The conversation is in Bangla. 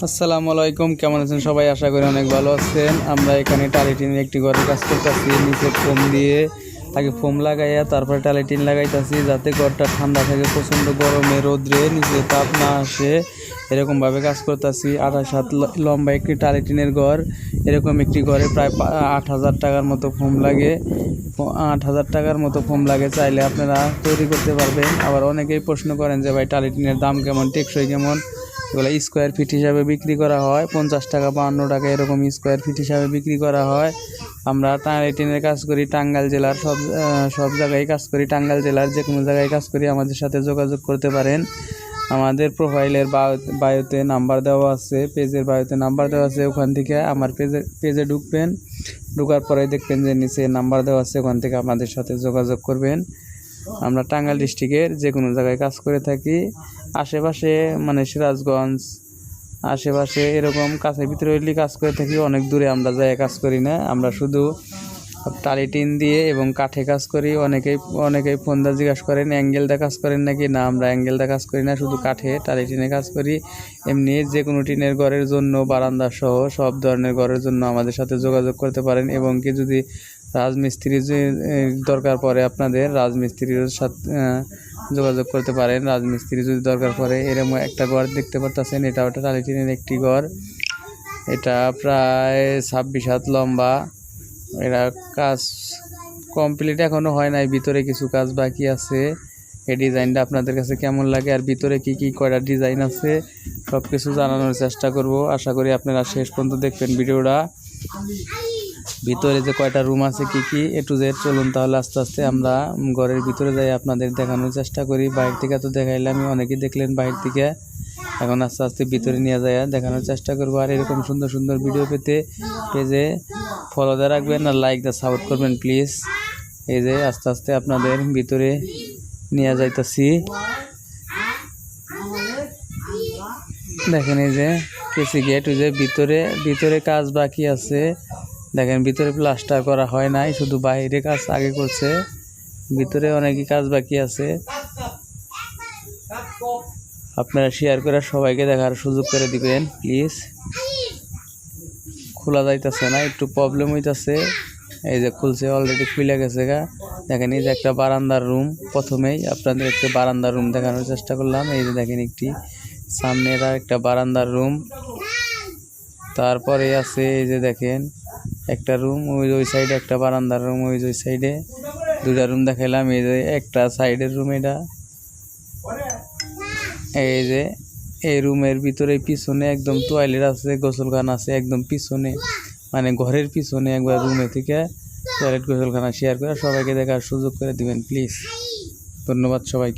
আসসালামু আলাইকুম, কেমন আছেন সবাই? আশা করি অনেক ভালো আছেন। আমরা এখানে টালিটিনের একটি ঘরের কাজ করতেছি। নিচে ফোম দিয়ে আগে ফোম লাগাইয়া তারপরে টালিটিন লাগাইতেছি, যাতে ঘরটা ঠান্ডা থাকে, প্রচণ্ড গরমে রোদ্রে নিচে তাপ না আসে। এরকমভাবে কাজ করতেছি। 28 হাত লম্বা একটি টালিটিনের ঘর। এরকম একটি ঘরে প্রায় 8,000 টাকার মতো ফোম লাগে। 8,000 টাকার মতো ফোম লাগে, চাইলে আপনারা তৈরি করতে পারবেন। আবার অনেকেই প্রশ্ন করেন যে ভাই টালিটিনের দাম কেমন, টেকসই কেমন। এগুলো স্কোয়ার ফিট হিসাবে বিক্রি করা হয়, 50 টাকা 52 টাকা এরকম স্কোয়ার ফিট হিসাবে বিক্রি করা হয়। আমরা টালিটিনের কাজ করি টাঙ্গাইল জেলার সব জায়গায় কাজ করি। টাঙ্গাইল জেলার যে কোনো জায়গায় কাজ করি। আমাদের সাথে যোগাযোগ করতে পারেন। আমাদের প্রোফাইলের বায়োতে নাম্বার দেওয়া আছে, পেজের বায়োতে নাম্বার দেওয়া আছে। ওখান থেকে আমার পেজে ঢুকবেন। ঢোকার পরে দেখবেন যে নিচে নাম্বার দেওয়া আছে, ওখান থেকে আমাদের সাথে যোগাযোগ করবেন। আমরা টাঙ্গাইল ডিস্ট্রিক্টের যে কোনো জায়গায় কাজ করে থাকি। আশেপাশে মানে সিরাজগঞ্জ আশেপাশে এরকম কাছের ভিতরে হইলে কাজ করে থাকি। অনেক দূরে আমরা যাই কাজ করি না। আমরা শুধু টালিটিন দিয়ে এবং কাঠে কাজ করি। অনেকেই ফোন দিয়ে জিজ্ঞাসা করেন অ্যাঙ্গেল দিয়ে কাজ করেন নাকি। না, আমরা অ্যাঙ্গেল দিয়ে কাজ করি না, শুধু কাঠে টালিটিনে কাজ করি। এমনি যে কোনো টিনের ঘরের জন্য, বারান্দা সহ সব ধরনের ঘরের জন্য আমাদের সাথে যোগাযোগ করতে পারেন। এবং কি যদি রাজমিস্ত্রি দরকার পড়ে, আপনাদের রাজমিস্ত্রির সাথে যোগাযোগ করতে পারেন। রাজমিস্ত্রি যদি দরকার পড়ে, এরকম একটা ঘর দেখতে পারতেছেন, এটা ওটা টালিটিনের একটি ঘর। এটা প্রায় 26 হাত লম্বা। এরা কাজ কমপ্লিট এখনও হয় নাই, ভিতরে কিছু কাজ বাকি আছে। এই ডিজাইনটা আপনাদের কাছে কেমন লাগে আর ভিতরে কি কয়টা ডিজাইন আছে সব কিছু জানানোর চেষ্টা করব। আশা করি আপনারা শেষ পর্যন্ত দেখবেন ভিডিওটা। ভিতরে যে কয়টা রুম আছে কি এ টু জেড। চলুন তাহলে আস্তে আস্তে আমরা ঘরের ভিতরে যাই, আপনাদের দেখানোর চেষ্টা করি। বাইরে থেকে তো দেখাইলাম, অনেকেই দেখলেন বাইরে থেকে। এখন আস্তে আস্তে ভিতরে নিয়ে যায় দেখানোর চেষ্টা করবো। আর এরকম সুন্দর সুন্দর ভিডিও পেতে পেজে ফলো দিয়ে রাখবেন আর লাইক দিয়ে সাপোর্ট করবেন প্লিজ। এই যে আস্তে আস্তে আপনাদের ভিতরে নিয়ে যাইতেছি। দেখেন এই যে কেসি গেট, ওই যে ভিতরে কাজ বাকি আছে। দেখেন ভিতরে প্লাস্টার করা হয় নাই, শুধু বাইরে কাজ আগে করছে। ভিতরে অনেকই কাজ বাকি আছে। আপনারা শেয়ার করে সবাইকে দেখার সুযোগ করে দিবেন প্লিজ। খোলা যাইতেছে না, একটু প্রবলেম হইতেছে। এই যে খুলছে, অলরেডি খুলে গেছে গা। দেখেন এই যে একটা বারান্দার রুম। প্রথমেই আপনাদের একটা বারান্দার রুম দেখানোর চেষ্টা করলাম। এই যে দেখেন একটি সামনের আর একটা বারান্দার রুম। তারপরে আছে এই যে দেখেন একটা রুম, ওই সাইডে একটা বারান্দার রুম, ওই সাইডে দুটা রুম দেখাইলাম। এই যে একটা সাইডের রুম এটা। এই যে এই রুমের ভিতরে পিছনে একদম টয়লেট আছে, গোসলখানা আছে একদম পিছনে, মানে ঘরের পিছনে একবার রুমে থেকে টয়লেট গোসলখানা। শেয়ার করে সবাইকে দেখার সুযোগ করে দিবেন প্লিজ। ধন্যবাদ সবাইকে।